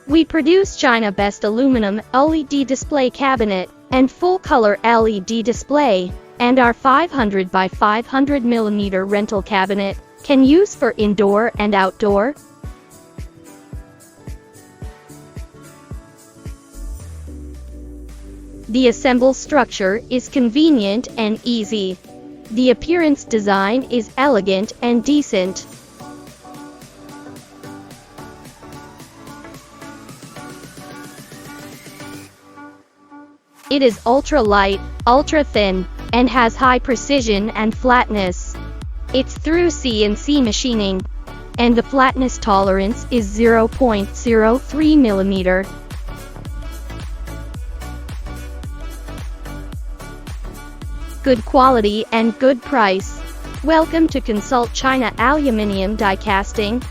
We produce China best aluminum LED display cabinet and full color LED display, and our 500 by 500 mm rental cabinet can use for indoor and outdoor. The assemble structure is convenient and easy. The appearance design is elegant and decent. It is ultra-light, ultra-thin, and has high precision and flatness. It's through CNC machining, and the flatness tolerance is 0.03 mm. Good quality and good price. Welcome to consult China Aluminium Die Casting.